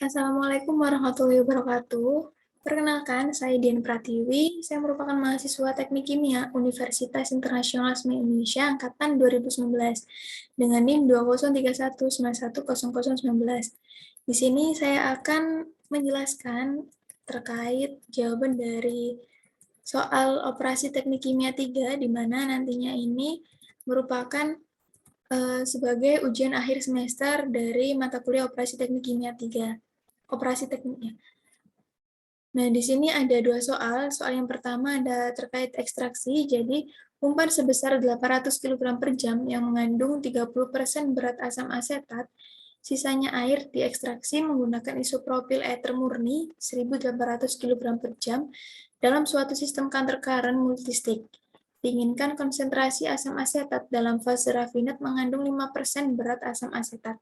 Assalamualaikum warahmatullahi wabarakatuh. Perkenalkan, saya Dian Pratiwi. Saya merupakan mahasiswa Teknik Kimia Universitas Internasional Semen Indonesia Angkatan 2019 dengan NIM 2031910019. Di sini saya akan menjelaskan terkait jawaban dari soal operasi teknik kimia 3, di mana nantinya ini merupakan sebagai ujian akhir semester dari mata kuliah operasi teknik kimia 3. Operasi tekniknya. Nah, di sini ada dua soal. Soal yang pertama ada terkait ekstraksi. Jadi, umpan sebesar 800 kg per jam yang mengandung 30% berat asam asetat, sisanya air diekstraksi menggunakan isopropyl ether murni 1.800 kg per jam dalam suatu sistem counter current multistik. Diinginkan konsentrasi asam asetat dalam fase rafinat mengandung 5% berat asam asetat.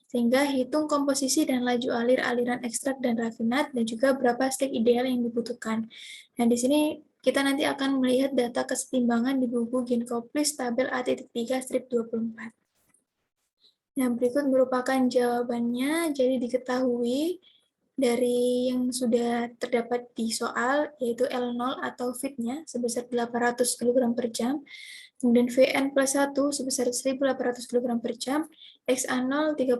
Sehingga hitung komposisi dan laju alir aliran ekstrak dan rafinat dan juga berapa stek ideal yang dibutuhkan. Nah, di sini kita nanti akan melihat data kesetimbangan di buku Ginkoplis tabel A.3-24. Nah, berikut merupakan jawabannya. Jadi diketahui dari yang sudah terdapat di soal, yaitu L0 atau fit-nya sebesar 800 kg per jam, kemudian Vn plus 1 sebesar 1.800 kg per jam, XA0 30%,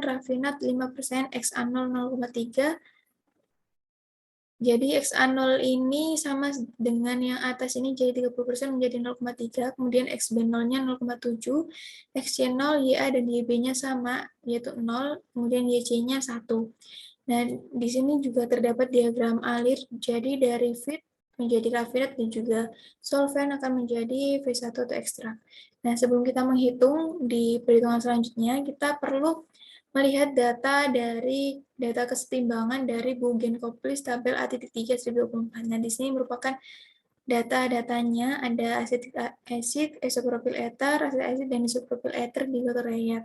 rafinat 5%, XA0 0,3. Jadi XA0 ini sama dengan yang atas ini, jadi 30% menjadi 0,3, kemudian XB0-nya 0,7, XC0, YA dan YB-nya sama, yaitu 0, kemudian YC-nya 1. Nah, di sini juga terdapat diagram alir, jadi dari fit menjadi rafinat dan juga solvent akan menjadi V1 atau ekstrak. Nah, sebelum kita menghitung di perhitungan selanjutnya, kita perlu melihat data dari data kesetimbangan dari Ginkoplis tabel A.3-24. Nah, di sini merupakan data-datanya, ada asetik acid, isopropyl ether, asetik acid, dan isopropyl ether di Gotorayat.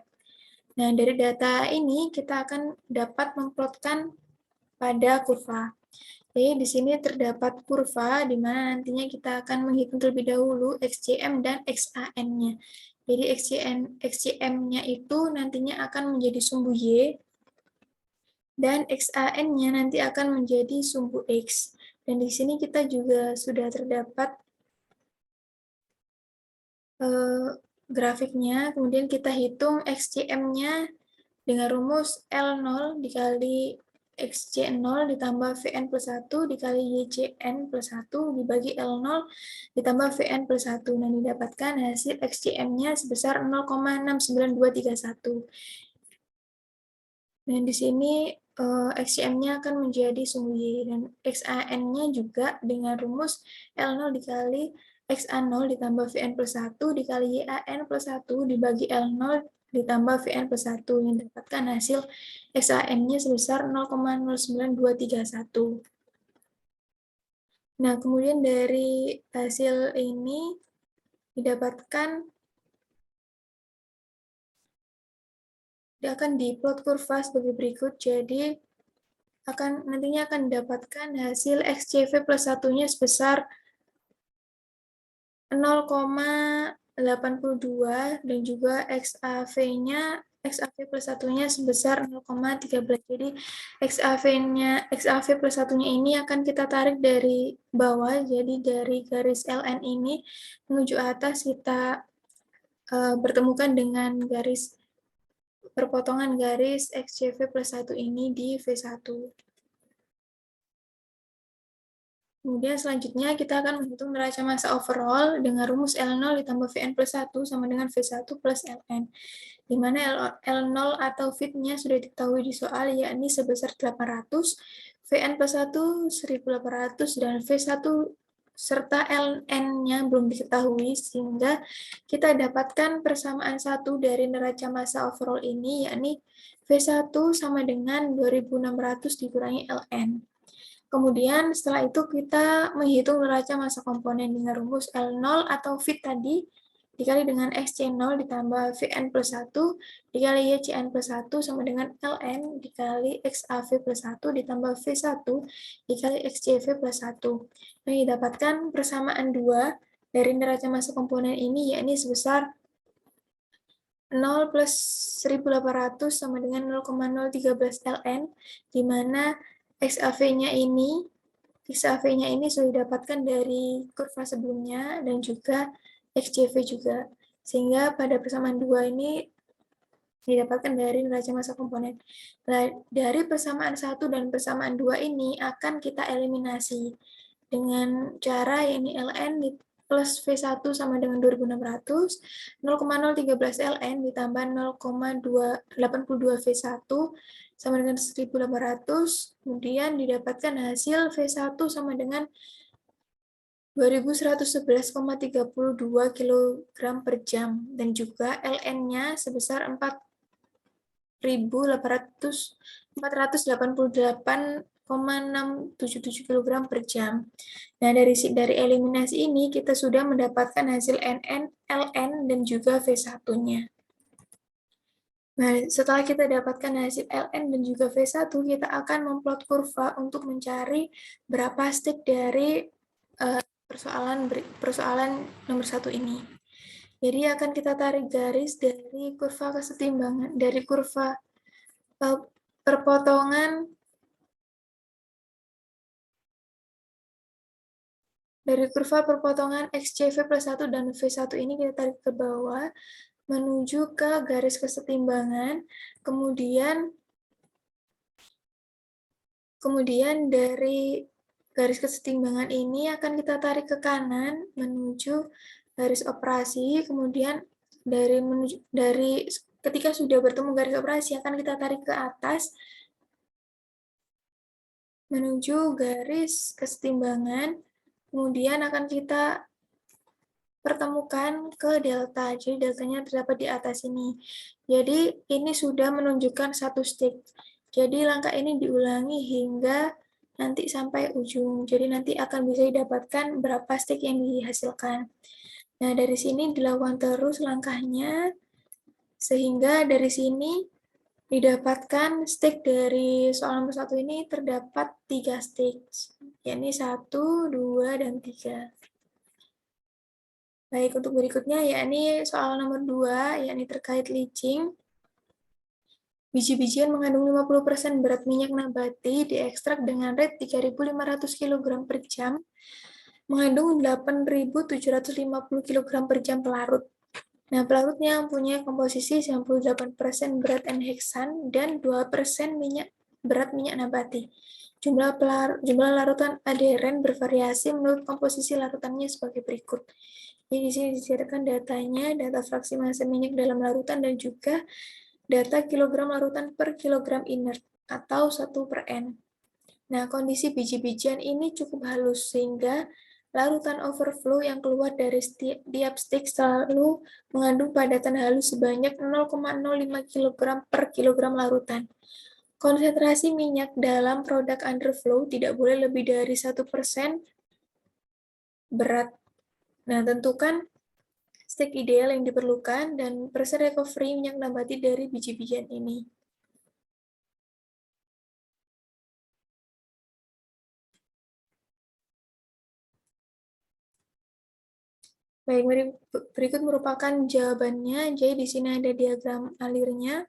Nah, dari data ini kita akan dapat memplotkan pada kurva. Jadi di sini terdapat kurva di mana nantinya kita akan menghitung terlebih dahulu XCM dan XAN-nya. Jadi XCM-nya itu nantinya akan menjadi sumbu Y dan XAN-nya nanti akan menjadi sumbu X. Dan di sini kita juga sudah terdapat grafiknya, kemudian kita hitung XCM-nya dengan rumus L0 dikali XC0 ditambah Vn plus 1 dikali YCN plus 1 dibagi L0 ditambah Vn plus 1. Nah, didapatkan hasil XCM-nya sebesar 0,69231. Dan di sini XCM-nya akan menjadi sumbu Y, dan XAN-nya juga dengan rumus L0 dikali XA0 ditambah Vn plus 1 dikali YAN plus 1 dibagi L0 ditambah Vn plus 1, yang dapatkan hasil XAN-nya sebesar 0,09231. Nah, kemudian dari hasil ini didapatkan akan diplot kurva sebagai berikut. Jadi nantinya akan mendapatkan hasil XCV plus 1-nya sebesar 0,82 dan juga XAV plus 1-nya sebesar 0,13. Jadi XAV plus 1-nya ini akan kita tarik dari bawah, jadi dari garis LN ini menuju atas kita bertemukan dengan garis perpotongan garis XCV plus 1 ini di V1. Kemudian selanjutnya kita akan menghitung neraca massa overall dengan rumus L0 ditambah Vn plus 1 sama dengan V1 plus Ln. Di mana L0 atau fit-nya sudah diketahui di soal, yakni sebesar 800, Vn plus 1 1.800, dan V1 serta Ln-nya belum diketahui, sehingga kita dapatkan persamaan 1 dari neraca massa overall ini, yakni V1 sama dengan 2.600 dikurangi Ln. Kemudian setelah itu kita menghitung neraca massa komponen dengan rumus L0 atau fit tadi dikali dengan XC0 ditambah Vn plus 1 dikali YCN plus 1 sama dengan Ln dikali XAV plus 1 ditambah V1 dikali XCV plus 1. Nah, didapatkan persamaan 2 dari neraca massa komponen ini, yakni sebesar 0 plus 1800 sama dengan 0,013 ln, di mana XAV-nya ini sudah didapatkan dari kurva sebelumnya dan juga XJV juga. Sehingga pada persamaan 2 ini didapatkan dari neraca massa komponen. Nah, dari persamaan 1 dan persamaan 2 ini akan kita eliminasi dengan cara yakni ln plus V1 sama dengan 2600, 0,013 ln ditambah 0,282 V1 sama dengan 1800, kemudian didapatkan hasil V1 sama dengan 2111,32 kg per jam dan juga ln-nya sebesar 4.488,677 kg per jam. Nah, dari eliminasi ini kita sudah mendapatkan hasil NN, LN, dan juga V1-nya. Nah, setelah kita dapatkan hasil LN dan juga V1, kita akan memplot kurva untuk mencari berapa stik dari persoalan nomor 1 ini. Jadi akan kita tarik garis dari kurva kesetimbangan, dari kurva perpotongan XCV plus 1 dan V1 ini kita tarik ke bawah menuju ke garis kesetimbangan, kemudian dari garis kesetimbangan ini akan kita tarik ke kanan menuju garis operasi, kemudian dari ketika sudah bertemu garis operasi akan kita tarik ke atas menuju garis kesetimbangan, kemudian akan kita pertemukan ke delta. Jadi deltanya terdapat di atas ini. Jadi ini sudah menunjukkan satu stik. Jadi langkah ini diulangi hingga nanti sampai ujung. Jadi nanti akan bisa didapatkan berapa stik yang dihasilkan. Nah, dari sini dilakukan terus langkahnya sehingga dari sini didapatkan stik dari soal nomor 1 ini terdapat 3 stik, yakni 1, 2, dan 3. Baik, untuk berikutnya yakni soal nomor 2, yakni terkait leaching. Biji-bijian mengandung 50% berat minyak nabati diekstrak dengan rate 3.500 kg per jam, mengandung 8.750 kg per jam pelarut. Nah, pelarutnya mempunyai komposisi 98% berat N-heksan dan 2% berat minyak nabati. Jumlah larutan aderen bervariasi menurut komposisi larutannya sebagai berikut. Jadi di sini disediakan datanya, data fraksi massa minyak dalam larutan dan juga data kilogram larutan per kilogram inert atau 1/N. Nah, kondisi biji-bijian ini cukup halus sehingga larutan overflow yang keluar dari setiap stick selalu mengandung padatan halus sebanyak 0,05 kg per kilogram larutan. Konsentrasi minyak dalam produk underflow tidak boleh lebih dari 1% berat. Nah, tentukan stik ideal yang diperlukan dan persen recovery minyak nabati dari biji-bijian ini. Baik, berikut merupakan jawabannya. Jadi di sini ada diagram alirnya.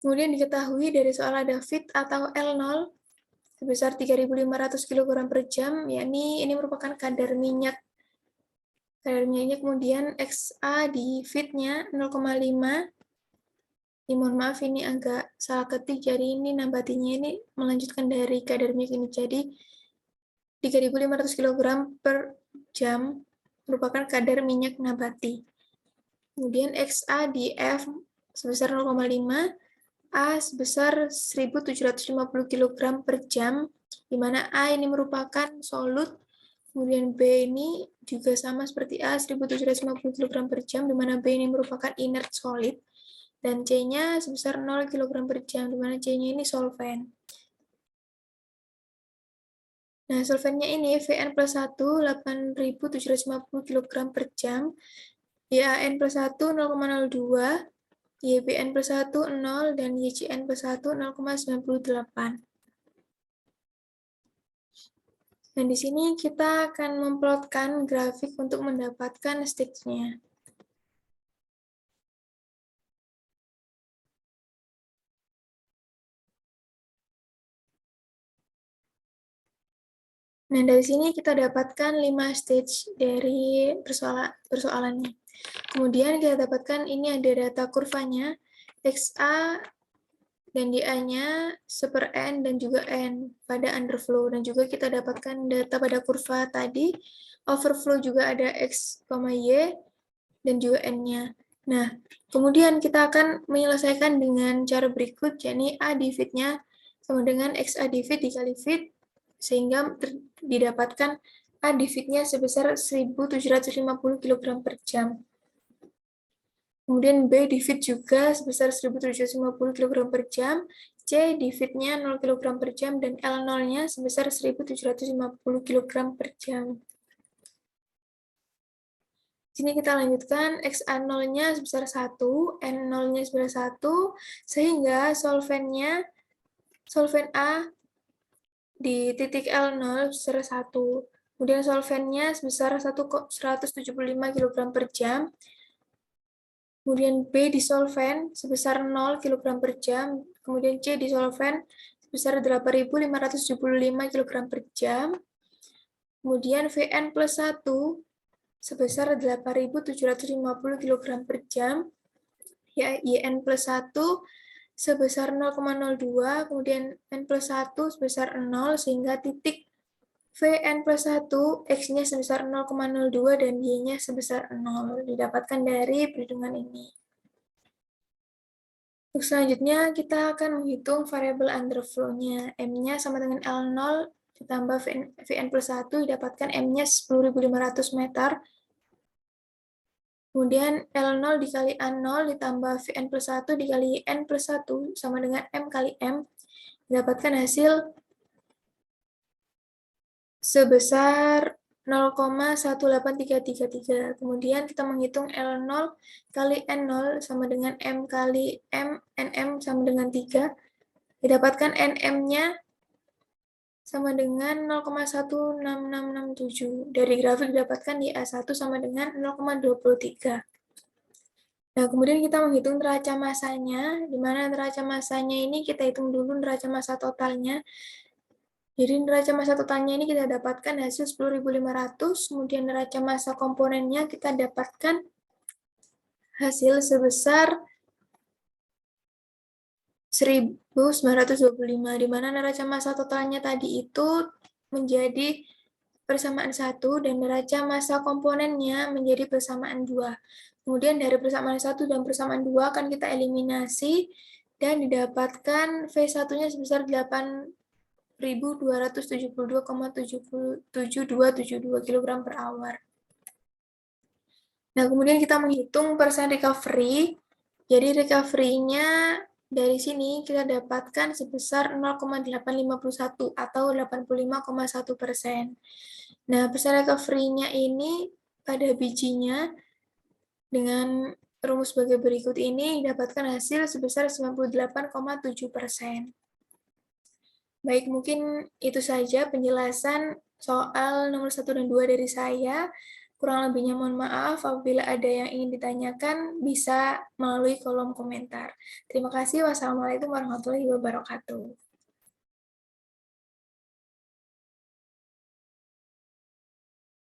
Kemudian diketahui dari soal ada fit atau L0 sebesar 3.500 kg per jam, yakni ini merupakan kadar minyak. Kemudian XA di fitnya 0,5. Mohon maaf ini agak salah ketik, jadi ini nabatinya ini melanjutkan dari kadar minyak ini. Jadi 3.500 kg per jam merupakan kadar minyak nabati. Kemudian XA di F sebesar 0,5, A sebesar 1.750 kg per jam, di mana A ini merupakan solut, kemudian B ini juga sama seperti A, 1.750 kg per jam, di mana B ini merupakan inert solid, dan C-nya sebesar 0 kg per jam, di mana C-nya ini solvent. Nah, solventnya ini Vn plus 1, 8.750 kg per jam, YaN plus 1, 0,02, YBN plus 1, 0, dan YCN plus 1, 0,98. Nah, di sini kita akan memplotkan grafik untuk mendapatkan stiknya. Nah, dari sini kita dapatkan 5 stage dari persoalannya. Kemudian kita dapatkan ini ada data kurvanya, XA dan DA-nya seper N dan juga N pada underflow. Dan juga kita dapatkan data pada kurva tadi, overflow juga ada X, Y, dan juga N-nya. Nah, kemudian kita akan menyelesaikan dengan cara berikut, yakni A divide-nya sama dengan XA divide dikali feed, sehingga didapatkan A divide-nya sebesar 1.750 kg per jam. Kemudian B divide juga sebesar 1.750 kg per jam, C divide-nya 0 kg per jam, dan L0-nya sebesar 1.750 kg per jam. Sini kita lanjutkan, XA0-nya sebesar 1, N0-nya sebesar 1, sehingga solven A di titik L0 sebesar 1. Kemudian solvennya sebesar 175 kg per jam. Kemudian B disolven sebesar 0 kg per jam. Kemudian C disolven sebesar 8.575 kg per jam. Kemudian Vn plus 1 sebesar 8.750 kg per jam. YN plus 1 sebesar 0,02, kemudian N plus 1 sebesar 0, sehingga titik Vn plus 1, X-nya sebesar 0,02, dan Y-nya sebesar 0. Didapatkan dari perhitungan ini. Untuk selanjutnya, kita akan menghitung variabel underflow-nya. M-nya sama dengan L0 ditambah Vn plus 1, didapatkan M-nya 10.500 meter. Kemudian L0 dikali A0 ditambah Vn plus 1 dikali N plus 1 sama dengan M kali M. Didapatkan hasil sebesar 0,18333. Kemudian kita menghitung L0 kali N0 sama dengan M kali M, NM sama dengan 3. Didapatkan NM-nya sama dengan 0,16667. Dari grafik didapatkan di A1 sama dengan 0,23. Nah, kemudian kita menghitung neraca massanya, di mana neraca massanya ini kita hitung dulu neraca massa totalnya. Jadi neraca massa totalnya ini kita dapatkan hasil 10.500, kemudian neraca massa komponennya kita dapatkan hasil sebesar 1.925, di mana neraca massa totalnya tadi itu menjadi persamaan 1 dan neraca massa komponennya menjadi persamaan 2. Kemudian dari persamaan 1 dan persamaan 2 akan kita eliminasi dan didapatkan V1-nya sebesar 8.272,72 kg per hour. Nah, kemudian kita menghitung persen recovery. Jadi recovery-nya dari sini kita dapatkan sebesar 0,851 atau 85,1%. Nah, persen recovery-nya ini pada bijinya dengan rumus sebagai berikut ini didapatkan hasil sebesar 98,7%. Baik, mungkin itu saja penjelasan soal nomor 1 dan 2 dari saya. Kurang lebihnya mohon maaf, apabila ada yang ingin ditanyakan bisa melalui kolom komentar. Terima kasih. Wassalamualaikum warahmatullahi wabarakatuh.